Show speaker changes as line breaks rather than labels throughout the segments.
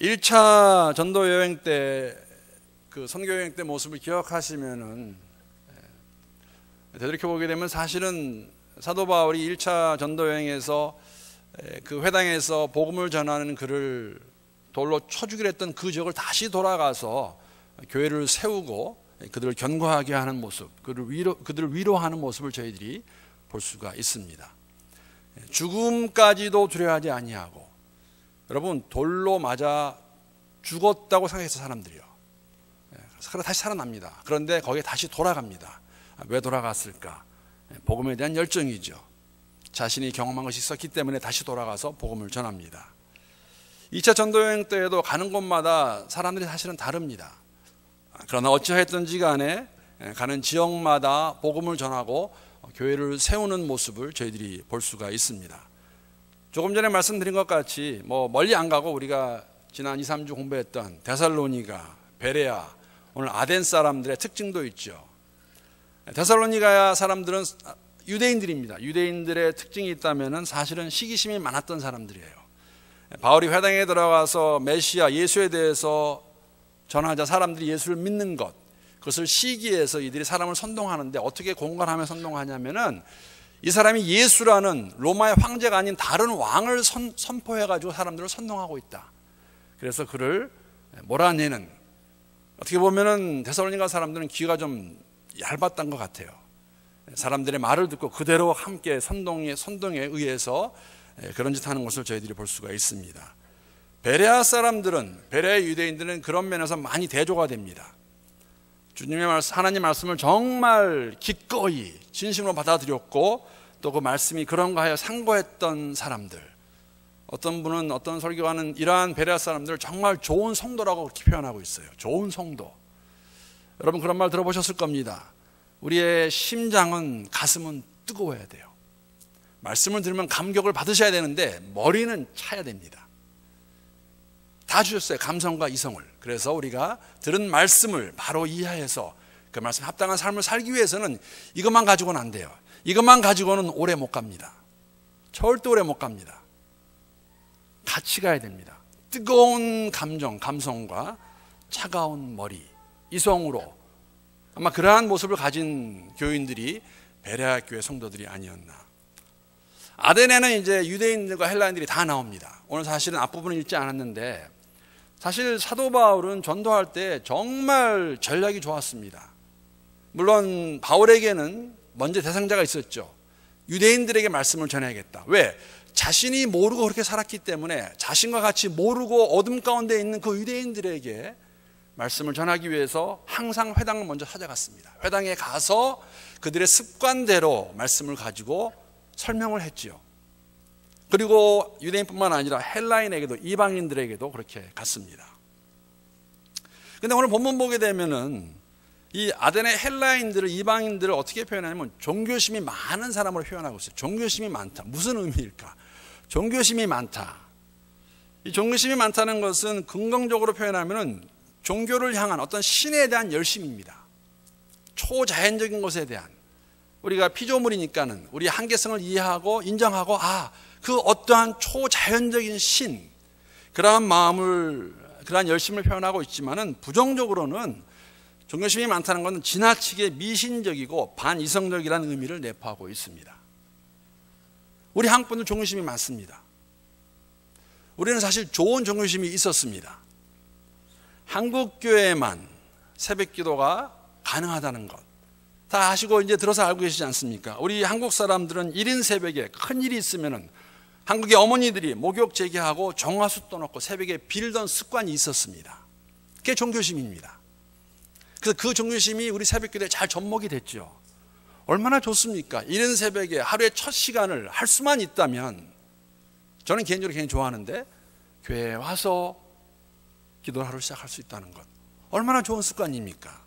1차 전도 여행 때 그 선교 여행 때 모습을 기억하시면은 되돌이켜 보게 되면 사실은 사도 바울이 1차 전도 여행에서 그 회당에서 복음을 전하는 그를 돌로 쳐 죽이려 했던 그 지역을 다시 돌아가서 교회를 세우고 그들을 견고하게 하는 모습, 그들을 위로하는 모습을 저희들이 볼 수가 있습니다. 죽음까지도 두려워하지 아니하고, 여러분 돌로 맞아 죽었다고 생각해서 사람들이요. 그래서 다시 살아납니다. 그런데 거기에 다시 돌아갑니다. 왜 돌아갔을까? 복음에 대한 열정이죠. 자신이 경험한 것이 있었기 때문에 다시 돌아가서 복음을 전합니다. 2차 전도여행 때에도 가는 곳마다 사람들이 사실은 다릅니다. 그러나 어찌하였든지 간에 가는 지역마다 복음을 전하고 교회를 세우는 모습을 저희들이 볼 수가 있습니다. 조금 전에 말씀드린 것 같이 멀리 안 가고 우리가 지난 2, 3주 공부했던 데살로니가, 베레아, 오늘 아덴 사람들의 특징도 있죠. 데살로니가 사람들은 유대인들입니다. 유대인들의 특징이 있다면 사실은 시기심이 많았던 사람들이에요. 바울이 회당에 들어가서 메시아 예수에 대해서 전하자 사람들이 예수를 믿는 것, 그것을 시기해서 이들이 사람을 선동하는데 어떻게 공갈하며 선동하냐면은 이 사람이 예수라는 로마의 황제가 아닌 다른 왕을 선포해가지고 사람들을 선동하고 있다. 그래서 그를 몰아내는, 어떻게 보면은 데살로니가 사람들은 귀가 좀 얇았던 것 같아요. 사람들의 말을 듣고 그대로 함께 선동에 의해서 그런 짓 하는 것을 저희들이 볼 수가 있습니다. 베레아 사람들은, 베레아 유대인들은 그런 면에서 많이 대조가 됩니다. 주님의 말씀, 하나님 말씀을 정말 기꺼이 진심으로 받아들였고 또 그 말씀이 그런가 하여 상고했던 사람들. 어떤 분은, 어떤 설교가는 이러한 베레아 사람들을 정말 좋은 성도라고 그렇게 표현하고 있어요. 좋은 성도. 여러분 그런 말 들어보셨을 겁니다. 우리의 심장은, 가슴은 뜨거워야 돼요. 말씀을 들으면 감격을 받으셔야 되는데 머리는 차야 됩니다. 다 주셨어요. 감성과 이성을. 그래서 우리가 들은 말씀을 바로 이해해서 그 말씀에 합당한 삶을 살기 위해서는 이것만 가지고는 안 돼요. 이것만 가지고는 오래 못 갑니다. 절대 오래 못 갑니다. 같이 가야 됩니다. 뜨거운 감정, 감성과 차가운 머리, 이성으로 아마 그러한 모습을 가진 교인들이 베레아 교회 성도들이 아니었나. 아덴에는 이제 유대인들과 헬라인들이 다 나옵니다. 오늘 사실은 앞부분을 읽지 않았는데 사실 사도 바울은 전도할 때 정말 전략이 좋았습니다. 물론 바울에게는 먼저 대상자가 있었죠. 유대인들에게 말씀을 전해야겠다. 왜? 자신이 모르고 그렇게 살았기 때문에 자신과 같이 모르고 어둠 가운데 있는 그 유대인들에게 말씀을 전하기 위해서 항상 회당을 먼저 찾아갔습니다. 회당에 가서 그들의 습관대로 말씀을 가지고 설명을 했지요. 그리고 유대인뿐만 아니라 헬라인에게도, 이방인들에게도 그렇게 갔습니다. 근데 오늘 본문 보게 되면은 이 아덴의 헬라인들을, 이방인들을 어떻게 표현하냐면 종교심이 많은 사람으로 표현하고 있어요. 종교심이 많다. 무슨 의미일까? 종교심이 많다. 이 종교심이 많다는 것은 긍정적으로 표현하면은 종교를 향한 어떤 신에 대한 열심입니다. 초자연적인 것에 대한, 우리가 피조물이니까는 우리 한계성을 이해하고 인정하고 그 어떠한 초자연적인 신, 그러한 마음을, 그러한 열심을 표현하고 있지만은 부정적으로는 종교심이 많다는 것은 지나치게 미신적이고 반이성적이라는 의미를 내포하고 있습니다. 우리 한국 분들 종교심이 많습니다. 우리는 사실 좋은 종교심이 있었습니다. 한국 교회에만 새벽 기도가 가능하다는 것 다 아시고 이제 들어서 알고 계시지 않습니까? 우리 한국 사람들은 1인 새벽에 큰 일이 있으면은 한국의 어머니들이 목욕 재개하고 정화수 떠놓고 새벽에 빌던 습관이 있었습니다. 그게 종교심입니다. 그래서 그 종교심이 우리 새벽 기도에 잘 접목이 됐죠. 얼마나 좋습니까? 1인 새벽에 하루의 첫 시간을 할 수만 있다면, 저는 개인적으로 굉장히 좋아하는데, 교회에 와서 기도를 하루 시작할 수 있다는 것, 얼마나 좋은 습관입니까?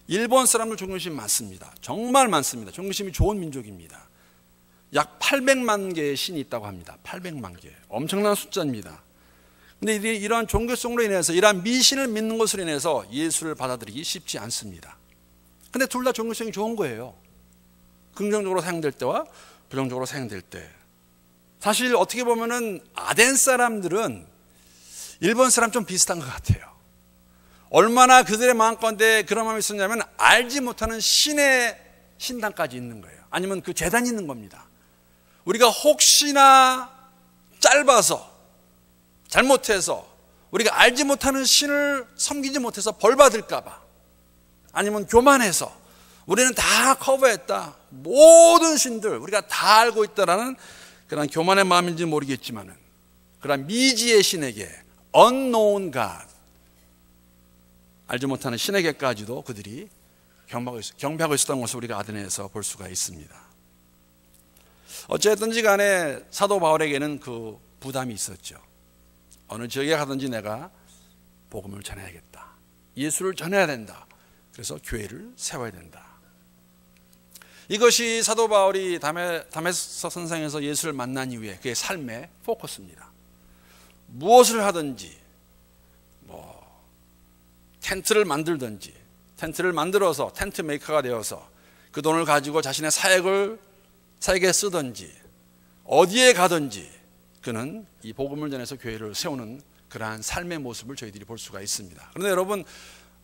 일본 사람들 종교심이 많습니다. 정말 많습니다. 종교심이 좋은 민족입니다. 약 800만 개의 신이 있다고 합니다. 800만 개. 엄청난 숫자입니다. 근데 이러한 종교성으로 인해서, 이러한 미신을 믿는 것으로 인해서 예수를 받아들이기 쉽지 않습니다. 근데 둘 다 종교성이 좋은 거예요. 긍정적으로 사용될 때와 부정적으로 사용될 때. 사실 어떻게 보면은 아덴 사람들은 일본 사람 좀 비슷한 것 같아요. 얼마나 그들의 마음가운데 그런 마음이 있었냐면 알지 못하는 신의 신당까지 있는 거예요. 아니면 그 재단이 있는 겁니다. 우리가 혹시나 짧아서 잘못해서 우리가 알지 못하는 신을 섬기지 못해서 벌 받을까 봐, 아니면 교만해서 우리는 다 커버했다, 모든 신들 우리가 다 알고 있다라는 그런 교만의 마음인지 모르겠지만은 그런 미지의 신에게, unknown God, 알지 못하는 신에게까지도 그들이 경배하고 있었던 것을 우리가 아덴에서 볼 수가 있습니다. 어쨌든지 간에 사도 바울에게는 그 부담이 있었죠. 어느 지역에 가든지 내가 복음을 전해야겠다, 예수를 전해야 된다, 그래서 교회를 세워야 된다. 이것이 사도 바울이 다메섹 선상에서 예수를 만난 이후에 그의 삶의 포커스입니다. 무엇을 하든지, 텐트를 만들든지, 텐트를 만들어서 텐트 메이커가 되어서 그 돈을 가지고 자신의 사역에 쓰든지, 어디에 가든지 그는 이 복음을 전해서 교회를 세우는 그러한 삶의 모습을 저희들이 볼 수가 있습니다. 그런데 여러분,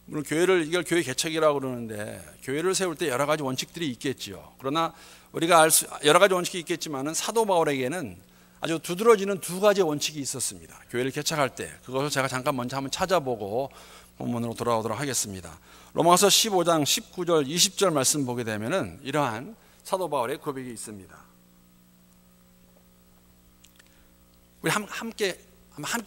물론 이걸 교회 개척이라고 그러는데 교회를 세울 때 여러 가지 원칙들이 있겠지요. 그러나 우리가 여러 가지 원칙이 있겠지만은 사도 바울에게는 아주 두드러지는 두 가지 원칙이 있었습니다. 교회를 개척할 때 그것을 제가 잠깐 먼저 한번 찾아보고 본문으로 돌아오도록 하겠습니다. 로마서 15장 19절 20절 말씀 보게 되면은 이러한 사도 바울의 고백이 있습니다. 우리 함께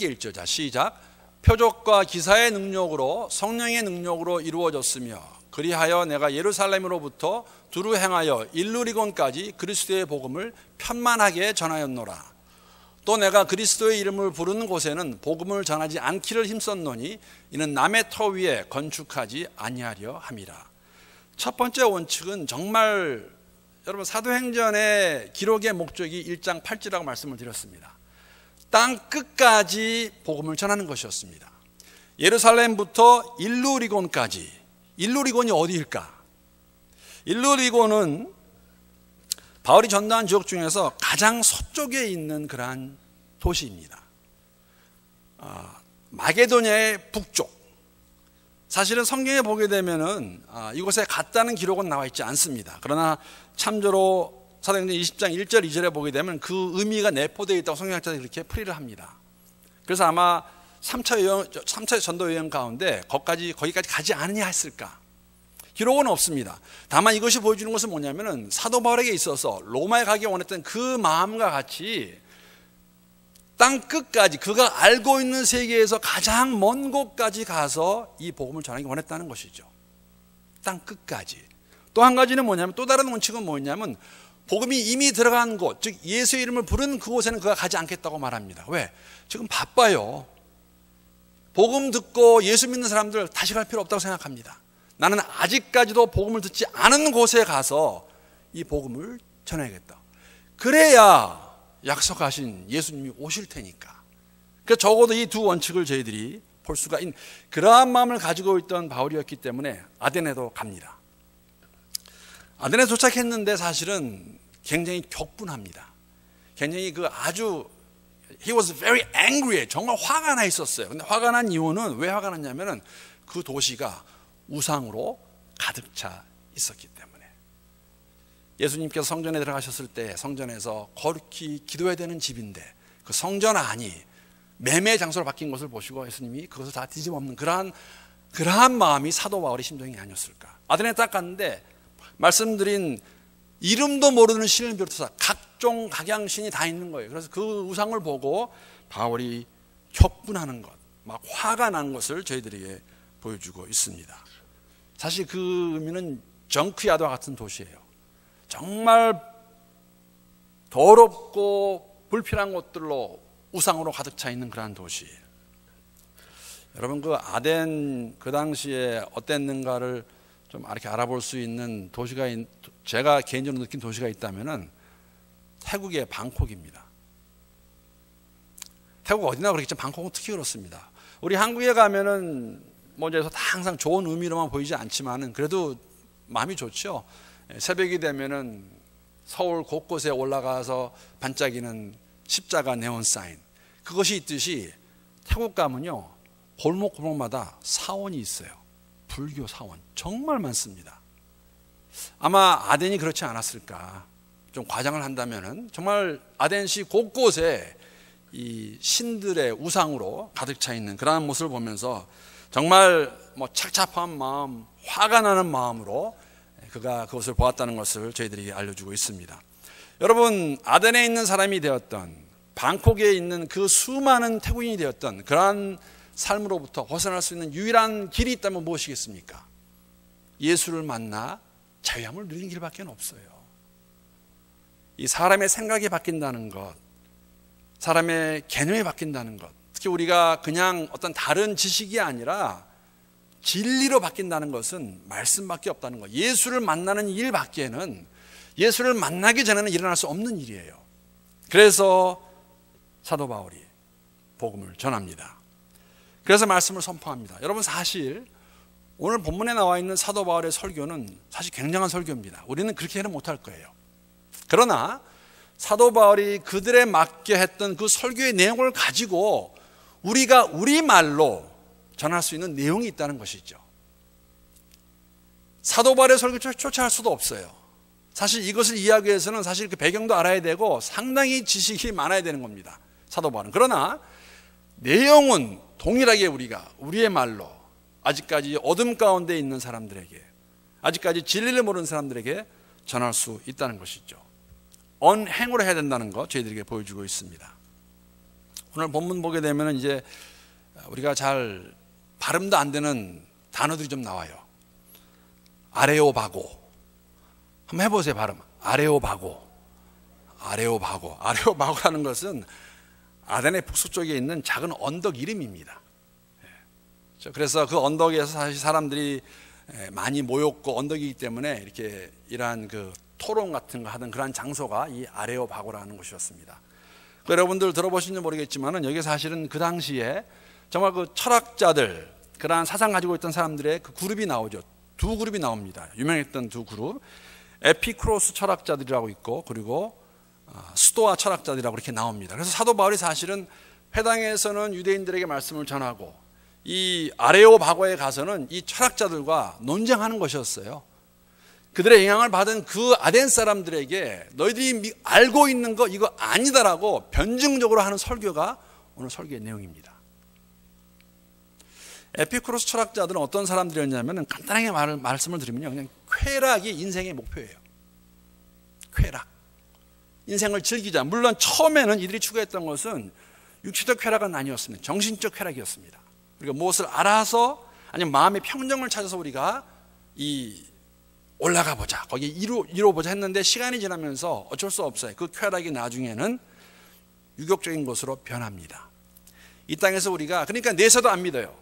읽죠. 자, 시작. 표적과 기사의 능력으로, 성령의 능력으로 이루어졌으며 그리하여 내가 예루살렘으로부터 두루 행하여 일루리곤까지 그리스도의 복음을 편만하게 전하였노라. 또 내가 그리스도의 이름을 부르는 곳에는 복음을 전하지 않기를 힘썼노니 이는 남의 터 위에 건축하지 아니하려 함이라. 첫 번째 원칙은 정말 여러분 사도행전의 기록의 목적이 1장 8절이라고 말씀을 드렸습니다. 땅 끝까지 복음을 전하는 것이었습니다. 예루살렘부터 일루리곤까지. 일루리곤이 어디일까? 일루리곤은 바울이 전도한 지역 중에서 가장 서쪽에 있는 그러한 도시입니다. 마게도냐의 북쪽. 사실은 성경에 보게 되면은 이곳에 갔다는 기록은 나와 있지 않습니다. 그러나 참조로 사도행전 20장 1절 2절에 보게 되면 그 의미가 내포되어 있다고 성경학자들이 그렇게 풀이를 합니다. 그래서 아마 3차 전도 여행 가운데 거기까지 가지 않으냐 했을까? 기록은 없습니다. 다만 이것이 보여주는 것은 뭐냐면은 사도 바울에게 있어서 로마에 가기 원했던 그 마음과 같이 땅 끝까지, 그가 알고 있는 세계에서 가장 먼 곳까지 가서 이 복음을 전하기 원했다는 것이죠. 땅 끝까지. 또 한 가지는 뭐냐면, 또 다른 원칙은 뭐냐면 복음이 이미 들어간 곳, 즉 예수의 이름을 부른 그곳에는 그가 가지 않겠다고 말합니다. 왜? 지금 바빠요. 복음 듣고 예수 믿는 사람들 다시 갈 필요 없다고 생각합니다. 나는 아직까지도 복음을 듣지 않은 곳에 가서 이 복음을 전해야겠다. 그래야 약속하신 예수님이 오실 테니까. 그래서 적어도 이 두 원칙을 저희들이 볼 수가 있는 그러한 마음을 가지고 있던 바울이었기 때문에 아덴에도 갑니다. 아덴에 도착했는데 사실은 굉장히 격분합니다. 굉장히 he was very angry. 정말 화가 나 있었어요. 근데 화가 난 이유는 왜 화가 났냐면은 그 도시가 우상으로 가득 차 있었기 때문에. 예수님께서 성전에 들어가셨을 때 성전에서 거룩히 기도해야 되는 집인데 그 성전 안이 매매 장소로 바뀐 것을 보시고 예수님이 그것을 다 뒤집어엎는 그러한 마음이 사도 바울의 심정이 아니었을까. 아덴에 딱 갔는데 말씀드린 이름도 모르는 신을 비롯해서 각종 각양신이 다 있는 거예요. 그래서 그 우상을 보고 바울이 격분하는 것, 막 화가 난 것을 저희들에게 보여주고 있습니다. 사실 그 의미는 정크야드와 같은 도시예요. 정말 더럽고 불필요한 것들로 우상으로 가득 차 있는 그러한 도시예요. 여러분, 그 아덴 그 당시에 어땠는가를 좀 이렇게 알아볼 수 있는 도시가, 제가 개인적으로 느낀 도시가 있다면은 태국의 방콕입니다. 태국 어디나 그렇겠지만 방콕은 특히 그렇습니다. 우리 한국에 가면은 먼저에서 다 항상 좋은 의미로만 보이지 않지만은 그래도 마음이 좋죠. 새벽이 되면은 서울 곳곳에 올라가서 반짝이는 십자가 네온 사인, 그것이 있듯이 태국 가면요, 골목골목마다 사원이 있어요. 불교 사원 정말 많습니다. 아마 아덴이 그렇지 않았을까. 좀 과장을 한다면은 정말 아덴시 곳곳에 이 신들의 우상으로 가득 차 있는 그러한 모습을 보면서 정말 뭐 착잡한 마음, 화가 나는 마음으로 그가 그것을 보았다는 것을 저희들이 알려주고 있습니다. 여러분, 아덴에 있는 사람이 되었던, 방콕에 있는 그 수많은 태국인이 되었던 그러한 삶으로부터 벗어날 수 있는 유일한 길이 있다면 무엇이겠습니까? 예수를 만나 자유함을 누리는 길밖에 없어요. 이 사람의 생각이 바뀐다는 것, 사람의 개념이 바뀐다는 것, 특히 우리가 그냥 어떤 다른 지식이 아니라 진리로 바뀐다는 것은 말씀밖에 없다는 것. 예수를 만나는 일 밖에는, 예수를 만나기 전에는 일어날 수 없는 일이에요. 그래서 사도 바울이 복음을 전합니다. 그래서 말씀을 선포합니다. 여러분, 사실 오늘 본문에 나와 있는 사도 바울의 설교는 사실 굉장한 설교입니다. 우리는 그렇게는 못할 거예요. 그러나 사도 바울이 그들에 맡겨 했던 그 설교의 내용을 가지고 우리가 우리말로 전할 수 있는 내용이 있다는 것이죠. 사도 바울의 설교를 쫓아갈 수도 없어요. 사실 이것을 이해하기 위해서는 사실 그 배경도 알아야 되고 상당히 지식이 많아야 되는 겁니다. 사도 바울은. 그러나 내용은 동일하게 우리가 우리의 말로 아직까지 어둠 가운데 있는 사람들에게, 아직까지 진리를 모르는 사람들에게 전할 수 있다는 것이죠. 언행으로 해야 된다는 것 저희들에게 보여주고 있습니다. 오늘 본문 보게 되면 이제 우리가 잘 발음도 안 되는 단어들이 좀 나와요. 아레오바고. 한번 해보세요, 발음. 아레오바고. 아레오바고. 아레오바고라는 것은 아덴의 북서쪽에 있는 작은 언덕 이름입니다. 그래서 그 언덕에서 사실 사람들이 많이 모였고 언덕이기 때문에 이렇게 이러한 그 토론 같은 거 하던 그러한 장소가 이 아레오바고라는 곳이었습니다. 여러분들 들어보신지 모르겠지만은 여기 사실은 그 당시에 정말 그 철학자들, 그러한 사상 가지고 있던 사람들의 그 그룹이 나오죠. 두 그룹이 나옵니다. 유명했던 두 그룹. 에피쿠로스 철학자들이라고 있고, 그리고 스토아 철학자들이라고 이렇게 나옵니다. 그래서 사도 바울이 사실은 회당에서는 유대인들에게 말씀을 전하고 이 아레오바고에 가서는 이 철학자들과 논쟁하는 것이었어요. 그들의 영향을 받은 그 아덴 사람들에게 너희들이 알고 있는 거 이거 아니다라고 변증적으로 하는 설교가 오늘 설교의 내용입니다. 에피쿠로스 철학자들은 어떤 사람들이었냐면 간단하게 말씀을 드리면요, 그냥 쾌락이 인생의 목표예요. 쾌락. 인생을 즐기자. 물론 처음에는 이들이 추구했던 것은 육체적 쾌락은 아니었습니다. 정신적 쾌락이었습니다. 우리가 무엇을 알아서 아니면 마음의 평정을 찾아서 우리가 올라가 보자, 거기 이루어보자 했는데 시간이 지나면서 어쩔 수 없어요. 그 쾌락이 나중에는 유격적인 것으로 변합니다. 이 땅에서 우리가 그러니까 내세도 안 믿어요.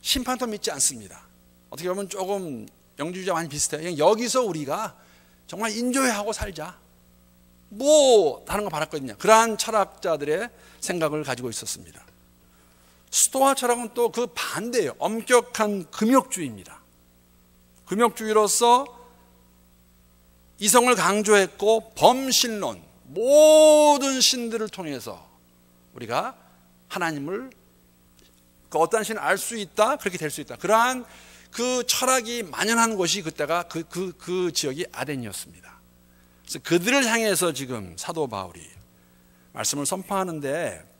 심판도 믿지 않습니다. 어떻게 보면 조금 영주주의와 많이 비슷해요. 그냥 여기서 우리가 정말 인조해하고 살자. 뭐 다른 거 바랐거든요. 그러한 철학자들의 생각을 가지고 있었습니다. 스토아 철학은 또 그 반대예요. 엄격한 금욕주의입니다. 금욕주의로서 이성을 강조했고 범신론, 모든 신들을 통해서 우리가 하나님을 그 어떤 신을 알 수 있다, 그렇게 될 수 있다. 그러한 그 철학이 만연한 곳이 그때가 그 지역이 아덴이었습니다. 그래서 그들을 향해서 지금 사도 바울이 말씀을 선포하는데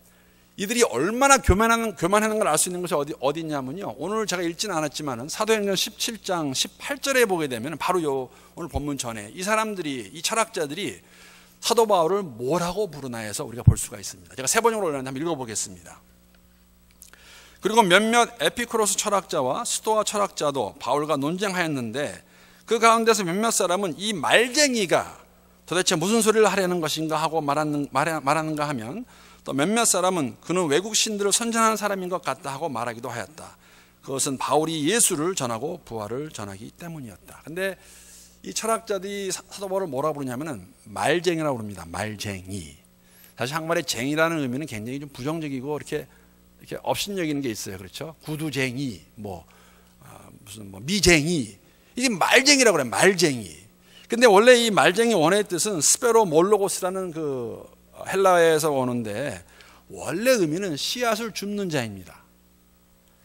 이들이 얼마나 교만하는 걸 알 수 있는 것이 어디 있냐면요. 오늘 제가 읽지는 않았지만은 사도행전 17장 18절에 보게 되면 바로 오늘 본문 전에 이 사람들이, 이 철학자들이 사도 바울을 뭐라고 부르나 해서 우리가 볼 수가 있습니다. 제가 세 번역으로 올렸는데 한번 읽어보겠습니다. 그리고 몇몇 에피쿠로스 철학자와 스토아 철학자도 바울과 논쟁하였는데 그 가운데서 몇몇 사람은 이 말쟁이가 도대체 무슨 소리를 하려는 것인가 하고 말하는가 하면 또 몇몇 사람은 그는 외국 신들을 선전하는 사람인 것 같다 하고 말하기도 하였다. 그것은 바울이 예수를 전하고 부활을 전하기 때문이었다. 근데 이 철학자들이 사도 바울을 뭐라고 부르냐면은 말쟁이라고 부릅니다. 말쟁이. 사실 한국말의 쟁이라는 의미는 굉장히 좀 부정적이고 이렇게 업신여기는 게 있어요. 그렇죠? 구두쟁이, 무슨 미쟁이. 이게 말쟁이라고 그래요. 말쟁이. 근데 원래 이 말쟁이 원어의 뜻은 스페로 몰로고스라는 그 헬라어에서 오는데 원래 의미는 씨앗을 줍는 자입니다.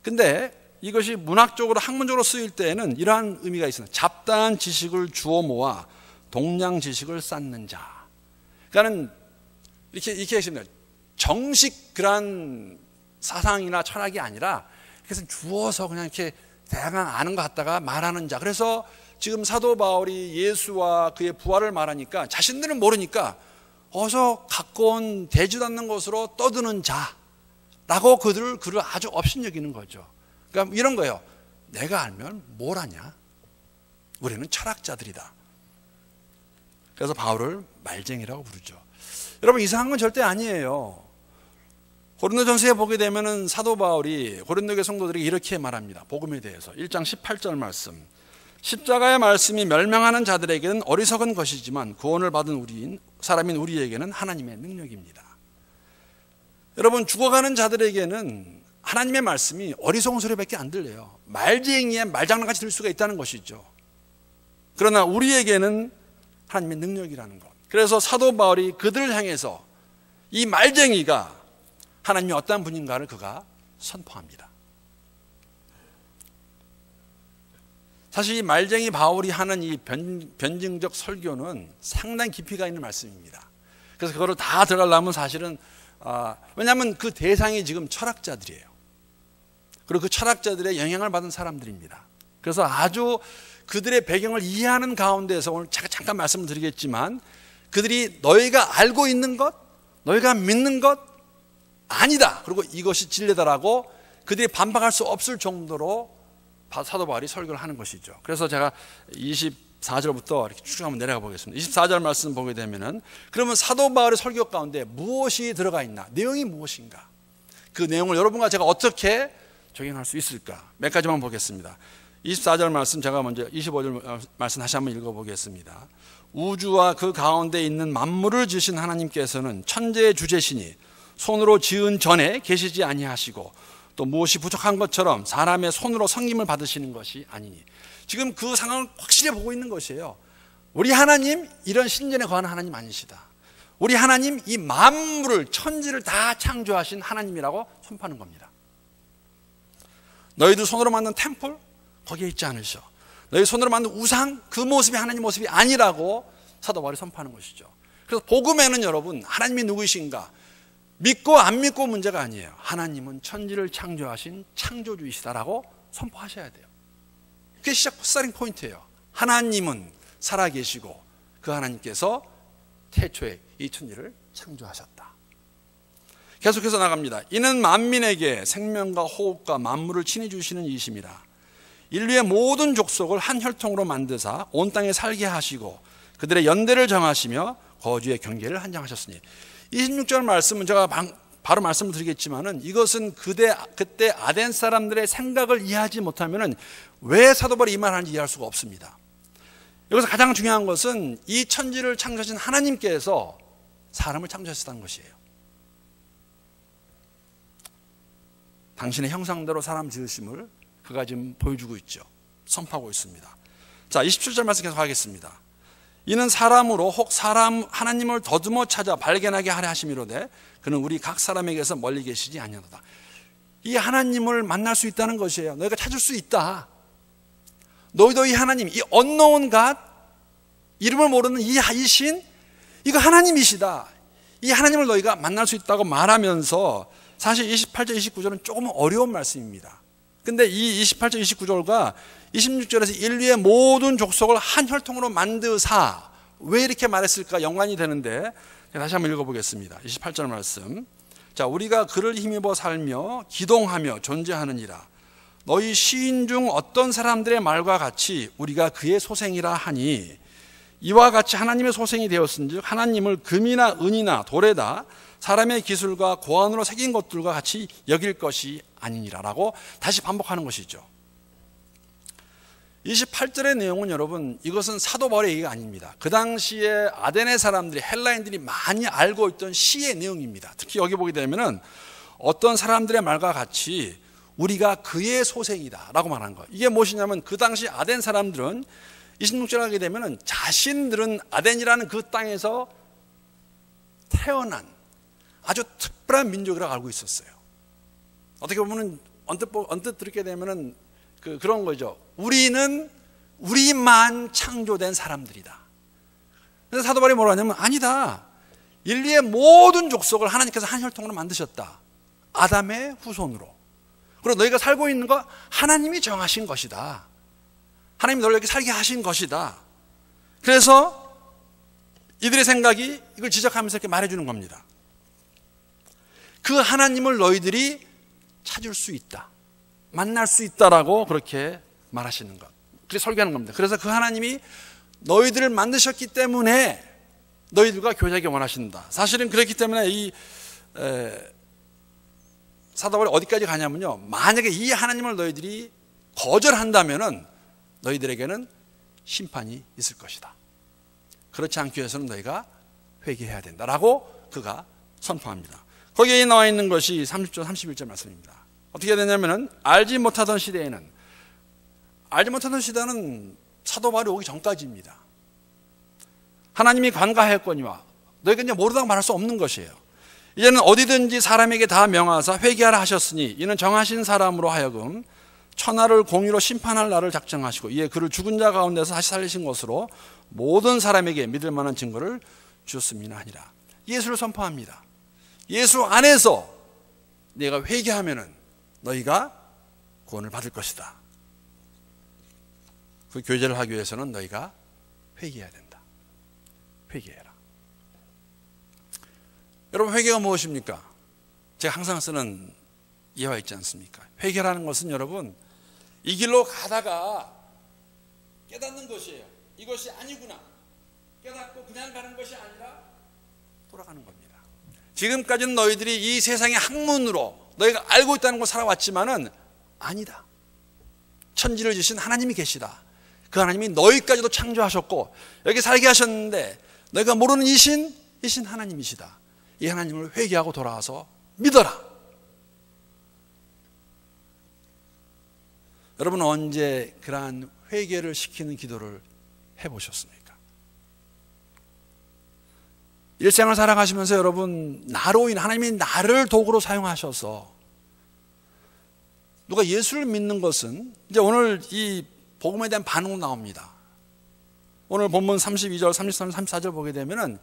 근데 이것이 문학적으로 학문적으로 쓰일 때에는 이러한 의미가 있습니다. 잡다한 지식을 주워 모아 동량 지식을 쌓는 자. 그러니까는 이렇게 했습니다. 정식 그런 사상이나 철학이 아니라 그래서 주워서 그냥 이렇게 대강 아는 것 같다가 말하는 자. 그래서 지금 사도 바울이 예수와 그의 부활을 말하니까 자신들은 모르니까 어서 가까운 되지도 않는 것으로 떠드는 자라고 그를 아주 업신여기는 거죠. 그러니까 이런 거예요. 내가 알면 뭘 하냐? 우리는 철학자들이다. 그래서 바울을 말쟁이라고 부르죠. 여러분, 이상한 건 절대 아니에요. 고린도전서에 보게 되면은 사도 바울이 고린도 교회 성도들에게 이렇게 말합니다. 복음에 대해서 1장 18절 말씀. 십자가의 말씀이 멸망하는 자들에게는 어리석은 것이지만 구원을 받은 사람인 우리에게는 하나님의 능력입니다. 여러분, 죽어가는 자들에게는 하나님의 말씀이 어리석은 소리밖에 안 들려요. 말쟁이의 말장난같이 들릴 수가 있다는 것이죠. 그러나 우리에게는 하나님의 능력이라는 것. 그래서 사도 바울이 그들을 향해서 이 말쟁이가 하나님이 어떤 분인가를 그가 선포합니다. 사실 이 말쟁이 바울이 하는 이 변증적 설교는 상당히 깊이가 있는 말씀입니다. 그래서 그거를 다 들어가려면 사실은 왜냐하면 그 대상이 지금 철학자들이에요. 그리고 그 철학자들의 영향을 받은 사람들입니다. 그래서 아주 그들의 배경을 이해하는 가운데서 오늘 잠깐 말씀을 드리겠지만 그들이 너희가 알고 있는 것, 너희가 믿는 것 아니다. 그리고 이것이 진리다라고 그들이 반박할 수 없을 정도로 사도 바울이 설교를 하는 것이죠. 그래서 제가 24절부터 이렇게 쭉 한번 내려가 보겠습니다. 24절 말씀 보게 되면은 그러면 사도 바울의 설교 가운데 무엇이 들어가 있나? 내용이 무엇인가? 그 내용을 여러분과 제가 어떻게 적용할 수 있을까? 몇 가지만 보겠습니다. 24절 말씀 제가 먼저 25절 말씀 다시 한번 읽어보겠습니다. 우주와 그 가운데 있는 만물을 지으신 하나님께서는 천재의 주제시니 손으로 지은 전에 계시지 아니하시고 또 무엇이 부족한 것처럼 사람의 손으로 섬김을 받으시는 것이 아니니. 지금 그 상황을 확실히 보고 있는 것이에요. 우리 하나님 이런 신전에 거하는 하나님 아니시다. 우리 하나님 이 만물을 천지를 다 창조하신 하나님이라고 선포하는 겁니다. 너희들 손으로 만든 템플 거기에 있지 않으셔. 너희 손으로 만든 우상 그 모습이 하나님 모습이 아니라고 사도 바울이 선포하는 것이죠. 그래서 복음에는 여러분 하나님이 누구이신가 믿고 안 믿고 문제가 아니에요. 하나님은 천지를 창조하신 창조주이시다라고 선포하셔야 돼요. 그게 시작 스타팅 포인트예요. 하나님은 살아계시고 그 하나님께서 태초에 이 천지를 창조하셨다. 계속해서 나갑니다. 이는 만민에게 생명과 호흡과 만물을 친히 주시는 이심이라. 인류의 모든 족속을 한 혈통으로 만드사 온 땅에 살게 하시고 그들의 연대를 정하시며 거주의 경계를 한정하셨으니. 26절 말씀은 제가 바로 말씀을 드리겠지만은 이것은 그때 아덴 사람들의 생각을 이해하지 못하면은 왜 사도 바울이 이 말을 하는지 이해할 수가 없습니다. 여기서 가장 중요한 것은 이 천지를 창조하신 하나님께서 사람을 창조하셨다는 것이에요. 당신의 형상대로 사람 지으심을 그가 지금 보여주고 있죠. 선포하고 있습니다. 자, 27절 말씀 계속 하겠습니다. 이는 사람으로 혹 사람 하나님을 더듬어 찾아 발견하게 하려 하심이로되 그는 우리 각 사람에게서 멀리 계시지 아니하도다. 이 하나님을 만날 수 있다는 것이에요. 너희가 찾을 수 있다. 너희도 이 하나님, 이 unknown God, 이름을 모르는 이 신, 이거 하나님이시다. 이 하나님을 너희가 만날 수 있다고 말하면서 사실 28절, 29절은 조금 어려운 말씀입니다. 근데 이 28절, 29절과 26절에서 인류의 모든 족속을 한 혈통으로 만드사, 왜 이렇게 말했을까 연관이 되는데 다시 한번 읽어보겠습니다. 28절 말씀. 자, 우리가 그를 힘입어 살며 기동하며 존재하느니라. 너희 시인 중 어떤 사람들의 말과 같이 우리가 그의 소생이라 하니 이와 같이 하나님의 소생이 되었은즉 하나님을 금이나 은이나 돌에다 사람의 기술과 고안으로 새긴 것들과 같이 여길 것이 아니니라라고 다시 반복하는 것이죠. 28절의 내용은 여러분 이것은 사도 바울의 얘기가 아닙니다. 그 당시에 아덴의 사람들이 헬라인들이 많이 알고 있던 시의 내용입니다. 특히 여기 보게 되면은 어떤 사람들의 말과 같이 우리가 그의 소생이다 라고 말하는 거예요. 이게 무엇이냐면 그 당시 아덴 사람들은 26절 하게 되면은 자신들은 아덴이라는 그 땅에서 태어난 아주 특별한 민족이라고 알고 있었어요. 어떻게 보면 언뜻 들게 되면은 그런 거죠. 우리만 창조된 사람들이다. 그래서 사도 바울이 뭐라 하냐면 아니다. 인류의 모든 족속을 하나님께서 한 혈통으로 만드셨다. 아담의 후손으로. 그리고 너희가 살고 있는 거 하나님이 정하신 것이다. 하나님이 너를 여기 살게 하신 것이다. 그래서 이들의 생각이 이걸 지적하면서 이렇게 말해주는 겁니다. 그 하나님을 너희들이 찾을 수 있다. 만날 수 있다라고 그렇게 말하시는 것. 그렇게 설교하는 겁니다. 그래서 그 하나님이 너희들을 만드셨기 때문에 너희들과 교제하기 원하신다. 사실은 그렇기 때문에 이 사도 바울이 어디까지 가냐면요. 만약에 이 하나님을 너희들이 거절한다면은 너희들에게는 심판이 있을 것이다. 그렇지 않기 위해서는 너희가 회개해야 된다라고 그가 선포합니다. 거기에 나와 있는 것이 30절 31절 말씀입니다. 어떻게 되냐면은 알지 못하던 시대는 사도 바울이 오기 전까지입니다. 하나님이 관가하였거니와 너희가 이제 모르다고 말할 수 없는 것이에요. 이제는 어디든지 사람에게 다 명하사 회개하라 하셨으니 이는 정하신 사람으로 하여금 천하를 공의로 심판할 날을 작정하시고 이에 그를 죽은 자 가운데서 다시 살리신 것으로 모든 사람에게 믿을 만한 증거를 주었음이나 하니라. 예수를 선포합니다. 예수 안에서 내가 회개하면은 너희가 구원을 받을 것이다. 그 교제를 하기 위해서는 너희가 회개해야 된다. 회개해라. 여러분, 회개가 무엇입니까? 제가 항상 쓰는 예화 있지 않습니까? 회개라는 것은 여러분, 이 길로 가다가 깨닫는 것이에요. 이것이 아니구나. 깨닫고 그냥 가는 것이 아니라 돌아가는 겁니다. 지금까지는 너희들이 이 세상의 학문으로 너희가 알고 있다는 걸 살아왔지만은 아니다. 천지를 지신 하나님이 계시다. 그 하나님이 너희까지도 창조하셨고 여기 살게 하셨는데 너희가 모르는 이신 하나님이시다. 이 하나님을 회개하고 돌아와서 믿어라. 여러분 언제 그러한 회개를 시키는 기도를 해보셨습니까? 일생을 살아가시면서 여러분 나로 인해 하나님이 나를 도구로 사용하셔서 누가 예수를 믿는 것은 이제 오늘 이 복음에 대한 반응으로 나옵니다. 오늘 본문 32절, 33절, 34절 보게 되면은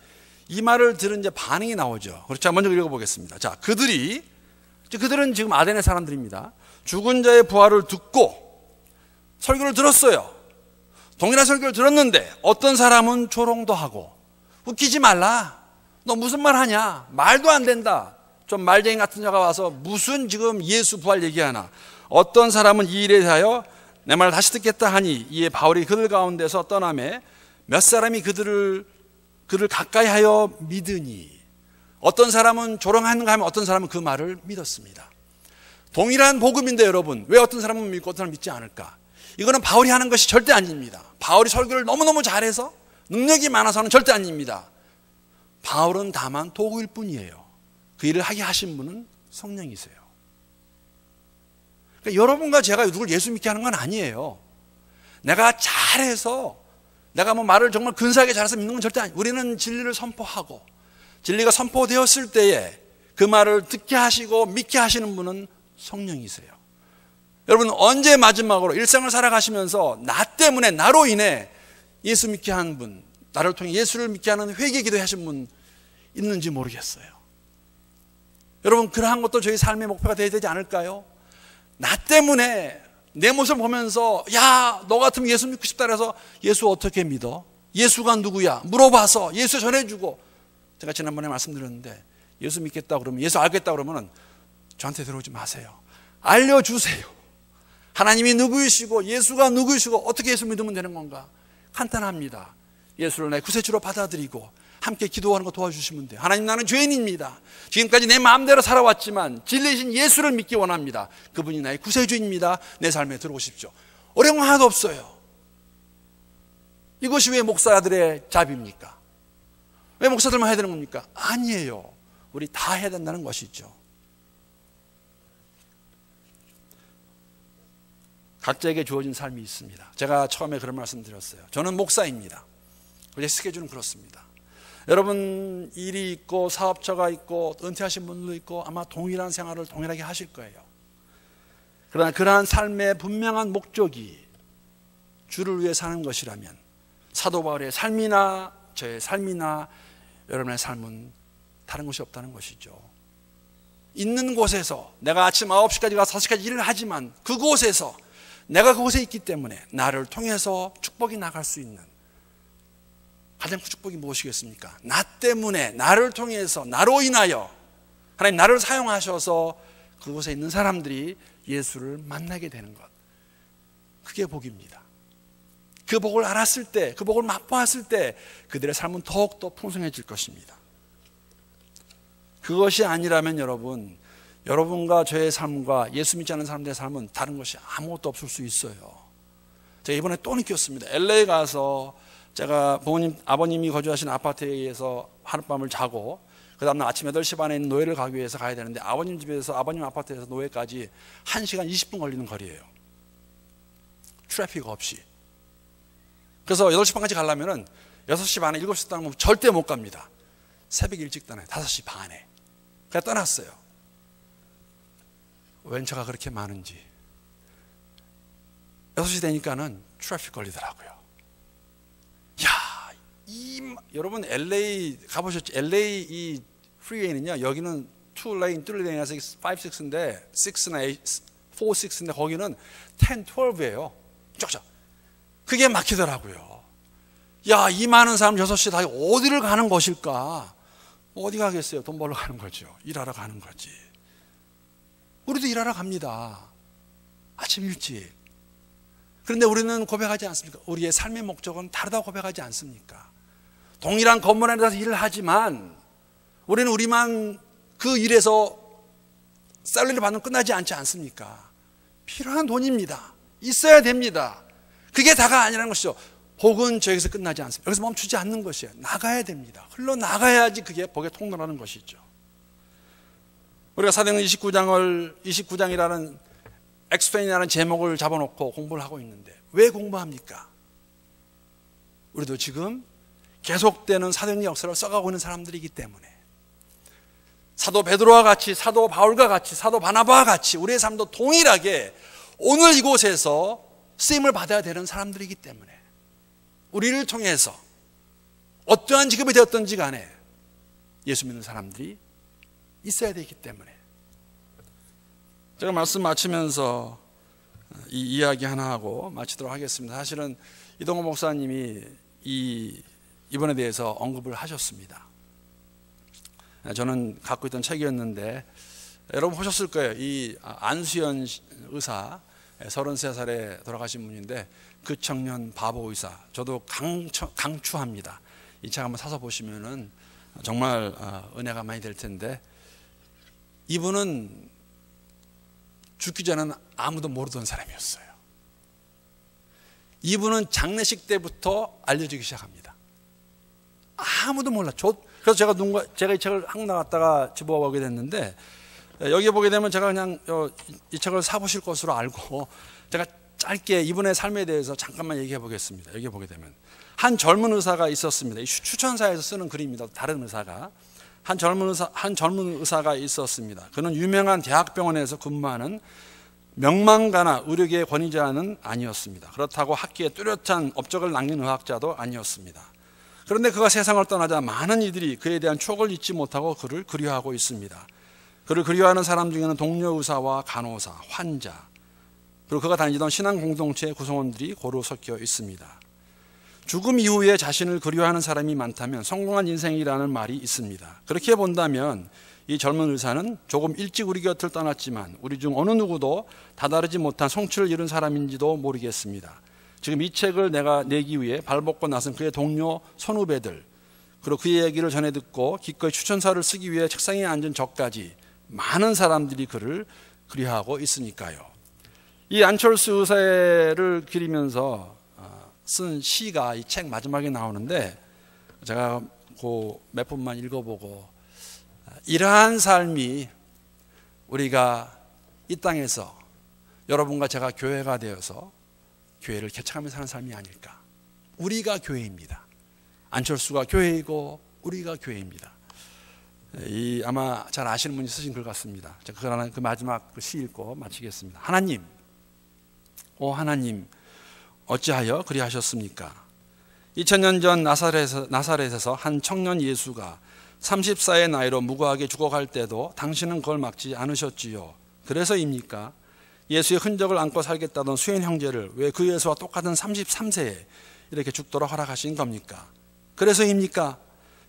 이 말을 들은 이제 반응이 나오죠. 그렇죠. 먼저 읽어보겠습니다. 자, 그들은 지금 아덴의 사람들입니다. 죽은 자의 부활을 듣고 설교를 들었어요. 동일한 설교를 들었는데 어떤 사람은 조롱도 하고 웃기지 말라. 너 무슨 말 하냐? 말도 안 된다. 좀 말쟁이 같은 자가 와서 무슨 지금 예수 부활 얘기하나. 어떤 사람은 이 일에 대하여 내 말을 다시 듣겠다 하니 이에 바울이 그들 가운데서 떠나매 몇 사람이 그를 가까이 하여 믿으니 어떤 사람은 조롱하는가 하면 어떤 사람은 그 말을 믿었습니다. 동일한 복음인데 여러분 왜 어떤 사람은 믿고 어떤 사람은 믿지 않을까? 이거는 바울이 하는 것이 절대 아닙니다. 바울이 설교를 너무너무 잘해서 능력이 많아서는 절대 아닙니다. 바울은 다만 도구일 뿐이에요. 그 일을 하게 하신 분은 성령이세요. 그러니까 여러분과 제가 누굴 예수 믿게 하는 건 아니에요. 내가 잘해서 내가 뭐 말을 정말 근사하게 잘해서 믿는 건 절대 아니에요. 우리는 진리를 선포하고 진리가 선포되었을 때에 그 말을 듣게 하시고 믿게 하시는 분은 성령이세요. 여러분 언제 마지막으로 일생을 살아가시면서 나 때문에 나로 인해 예수 믿게 한 분, 나를 통해 예수를 믿게 하는 회개 기도하신 분 있는지 모르겠어요. 여러분 그러한 것도 저희 삶의 목표가 되어야 되지 않을까요? 나 때문에 내 모습을 보면서 야, 너 같으면 예수 믿고 싶다 그래서 예수 어떻게 믿어? 예수가 누구야? 물어봐서 예수 전해주고. 제가 지난번에 말씀드렸는데 예수 믿겠다 그러면 예수 알겠다 그러면 저한테 들어오지 마세요. 알려주세요. 하나님이 누구이시고 예수가 누구이시고 어떻게 예수 믿으면 되는 건가? 간단합니다. 예수를 내 구세주로 받아들이고 함께 기도하는 거 도와주시면 돼요. 하나님 나는 죄인입니다. 지금까지 내 마음대로 살아왔지만 진리이신 예수를 믿기 원합니다. 그분이 나의 구세주입니다. 내 삶에 들어오십시오. 어려운 거 하나도 없어요. 이것이 왜 목사들의 잡입니까? 왜 목사들만 해야 되는 겁니까? 아니에요. 우리 다 해야 된다는 것이죠. 각자에게 주어진 삶이 있습니다. 제가 처음에 그런 말씀 드렸어요. 저는 목사입니다. 우리 스케줄은 그렇습니다. 여러분 일이 있고 사업처가 있고 은퇴하신 분도 있고 아마 동일한 생활을 동일하게 하실 거예요. 그러나 그러한 삶의 분명한 목적이 주를 위해 사는 것이라면 사도 바울의 삶이나 저의 삶이나 여러분의 삶은 다른 것이 없다는 것이죠. 있는 곳에서 내가 아침 9시까지 가서 5시까지 일을 하지만 그곳에서 내가 그곳에 있기 때문에 나를 통해서 축복이 나갈 수 있는 가장 큰 축복이 무엇이겠습니까? 나 때문에 나를 통해서 나로 인하여 하나님 나를 사용하셔서 그곳에 있는 사람들이 예수를 만나게 되는 것, 그게 복입니다. 그 복을 알았을 때, 그 복을 맛보았을 때 그들의 삶은 더욱더 풍성해질 것입니다. 그것이 아니라면 여러분과 저의 삶과 예수 믿지 않는 사람들의 삶은 다른 것이 아무것도 없을 수 있어요. 제가 이번에 또 느꼈습니다. LA 가서 제가 아버님이 거주하시는 아파트에서 하룻밤을 자고 그 다음날 아침 8시 반에 있는 노예를 가기 위해서 가야 되는데 아버님 집에서 아버님 아파트에서 노예까지 1시간 20분 걸리는 거리예요. 트래픽 없이. 그래서 8시 반까지 가려면 6시 반에 7시 떠나면 절대 못 갑니다. 새벽 일찍 떠나요. 5시 반에. 그래서 떠났어요. 웬 차가 그렇게 많은지 6시 되니까는 트래픽 걸리더라고요. 여러분 LA 가보셨죠? LA 이 프리웨이는요, 여기는 2레인, 3레인에서 5, 6인데 6나 8, 4, 6인데 거기는 10, 12예요. 쫙쫙. 그게 막히더라고요. 이 많은 사람 6시 다 어디를 가는 것일까? 어디 가겠어요? 돈 벌러 가는 거죠. 일하러 가는 거지. 우리도 일하러 갑니다. 아침 일찍. 그런데 우리는 고백하지 않습니까? 우리의 삶의 목적은 다르다고 고백하지 않습니까? 동일한 건물 안에서 일을 하지만 우리는 우리만 그 일에서 쌀리를 받는 끝나지 않지 않습니까? 필요한 돈입니다. 있어야 됩니다. 그게 다가 아니라는 것이죠. 복은 저기서 끝나지 않습니다. 여기서 멈추지 않는 것이에요. 나가야 됩니다. 흘러나가야지 그게 복의 통로라는 것이죠. 우리가 사도행전 29장이라는 엑스플레인이라는 제목을 잡아놓고 공부를 하고 있는데 왜 공부합니까? 우리도 지금 계속되는 사도행전 역사를 써가고 있는 사람들이기 때문에 사도 베드로와 같이, 사도 바울과 같이, 사도 바나바와 같이 우리의 삶도 동일하게 오늘 이곳에서 쓰임을 받아야 되는 사람들이기 때문에 우리를 통해서 어떠한 직업이 되었든지 간에 예수 믿는 사람들이 있어야 되기 때문에 제가 말씀 마치면서 이 이야기 하나 하고 마치도록 하겠습니다. 사실은 이동호 목사님이 이 이번에 대해서 언급을 하셨습니다. 저는 갖고 있던 책이었는데 여러분 보셨을 거예요. 이 안수연 의사 33살에 돌아가신 분인데 그 청년 바보 의사, 저도 강추합니다. 이 책 한번 사서 보시면은 정말 은혜가 많이 될 텐데 이분은 죽기 전에는 아무도 모르던 사람이었어요. 이분은 장례식 때부터 알려지기 시작합니다. 아무도 몰라. 그래서 제가 이 책을 항 나갔다가 집어오게 됐는데 여기 보게 되면 제가 그냥 이 책을 사보실 것으로 알고 제가 짧게 이분의 삶에 대해서 잠깐만 얘기해 보겠습니다. 여기 보게 되면 한 젊은 의사가 있었습니다. 이 추천사에서 쓰는 글입니다. 다른 의사가 한 젊은 의사가 있었습니다. 그는 유명한 대학병원에서 근무하는 명망가나 의료계의 권위자는 아니었습니다. 그렇다고 학계에 뚜렷한 업적을 남긴 의학자도 아니었습니다. 그런데 그가 세상을 떠나자 많은 이들이 그에 대한 추억을 잊지 못하고 그를 그리워하고 있습니다. 그를 그리워하는 사람 중에는 동료 의사와 간호사, 환자, 그리고 그가 다니던 신앙 공동체의 구성원들이 고루 섞여 있습니다. 죽음 이후에 자신을 그리워하는 사람이 많다면 성공한 인생이라는 말이 있습니다. 그렇게 본다면 이 젊은 의사는 조금 일찍 우리 곁을 떠났지만 우리 중 어느 누구도 다다르지 못한 성취를 이룬 사람인지도 모르겠습니다. 지금 이 책을 내가 내기 위해 발벗고 나선 그의 동료 선후배들, 그리고 그의 얘기를 전해 듣고 기꺼이 추천사를 쓰기 위해 책상에 앉은 저까지 많은 사람들이 그를 그리워하고 있으니까요. 이 안철수 의사를 기리면서 쓴 시가 이 책 마지막에 나오는데 제가 그 몇 분만 읽어보고 이러한 삶이 우리가 이 땅에서 여러분과 제가 교회가 되어서 교회를 개척하며 사는 삶이 아닐까. 우리가 교회입니다. 안철수가 교회이고 우리가 교회입니다. 이 아마 잘 아시는 분이 쓰신 글 같습니다. 제가 그 마지막 시 읽고 마치겠습니다. 하나님, 오 하나님, 어찌하여 그리하셨습니까? 2000년 전 나사렛에서 한 청년 예수가 34의 나이로 무고하게 죽어갈 때도 당신은 그걸 막지 않으셨지요. 그래서입니까? 예수의 흔적을 안고 살겠다던 수현 형제를 왜 그 예수와 똑같은 33세에 이렇게 죽도록 허락하신 겁니까? 그래서입니까?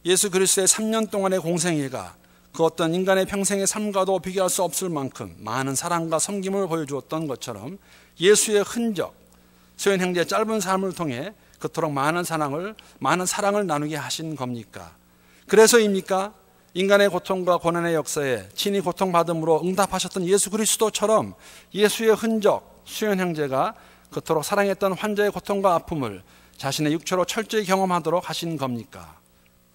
예수 그리스도의 3년 동안의 공생애가 그 어떤 인간의 평생의 삶과도 비교할 수 없을 만큼 많은 사랑과 섬김을 보여주었던 것처럼 예수의 흔적, 수현 형제의 짧은 삶을 통해 그토록 많은 사랑을 나누게 하신 겁니까? 그래서입니까? 인간의 고통과 고난의 역사에 친히 고통받음으로 응답하셨던 예수 그리스도처럼 예수의 흔적, 수현 형제가 그토록 사랑했던 환자의 고통과 아픔을 자신의 육체로 철저히 경험하도록 하신 겁니까?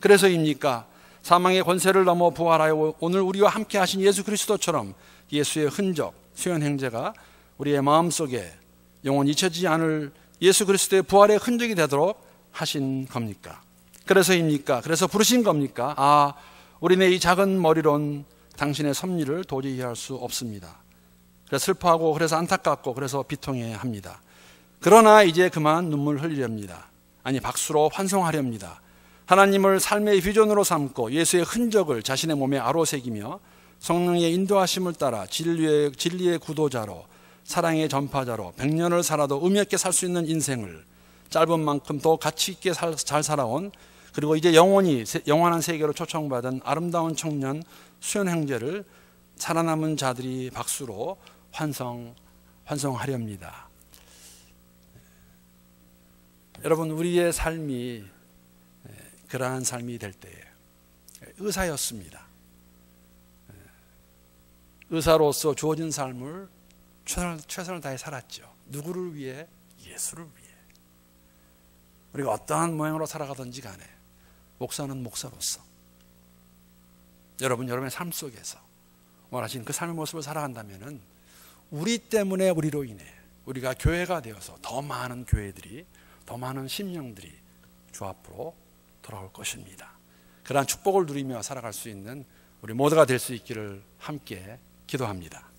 그래서입니까? 사망의 권세를 넘어 부활하여 오늘 우리와 함께 하신 예수 그리스도처럼 예수의 흔적, 수현 형제가 우리의 마음속에 영원 잊혀지지 않을 예수 그리스도의 부활의 흔적이 되도록 하신 겁니까? 그래서입니까? 그래서 부르신 겁니까? 아, 우리네 이 작은 머리론 당신의 섭리를 도저히 이해할 수 없습니다. 그래서 슬퍼하고 그래서 안타깝고 그래서 비통해야 합니다. 그러나 이제 그만 눈물 흘리렵니다. 아니, 박수로 환송하렵니다. 하나님을 삶의 비전으로 삼고 예수의 흔적을 자신의 몸에 아로새기며 성령의 인도하심을 따라 진리의 구도자로 사랑의 전파자로 100년을 살아도 의미 있게 살 수 있는 인생을 짧은 만큼 더 가치 있게 잘 살아온, 그리고 이제 영원한 세계로 초청받은 아름다운 청년 수현 형제를 살아남은 자들이 박수로 환송하렵니다. 여러분, 우리의 삶이 그러한 삶이 될 때에 의사였습니다. 의사로서 주어진 삶을 최선을 다해 살았죠. 누구를 위해? 예수를 위해. 우리가 어떠한 모양으로 살아가든지 간에 목사는 목사로서 여러분의 삶 속에서 원하시는 그 삶의 모습을 살아간다면 우리 때문에 우리로 인해 우리가 교회가 되어서 더 많은 교회들이, 더 많은 심령들이 주 앞으로 돌아올 것입니다. 그러한 축복을 누리며 살아갈 수 있는 우리 모두가 될 수 있기를 함께 기도합니다.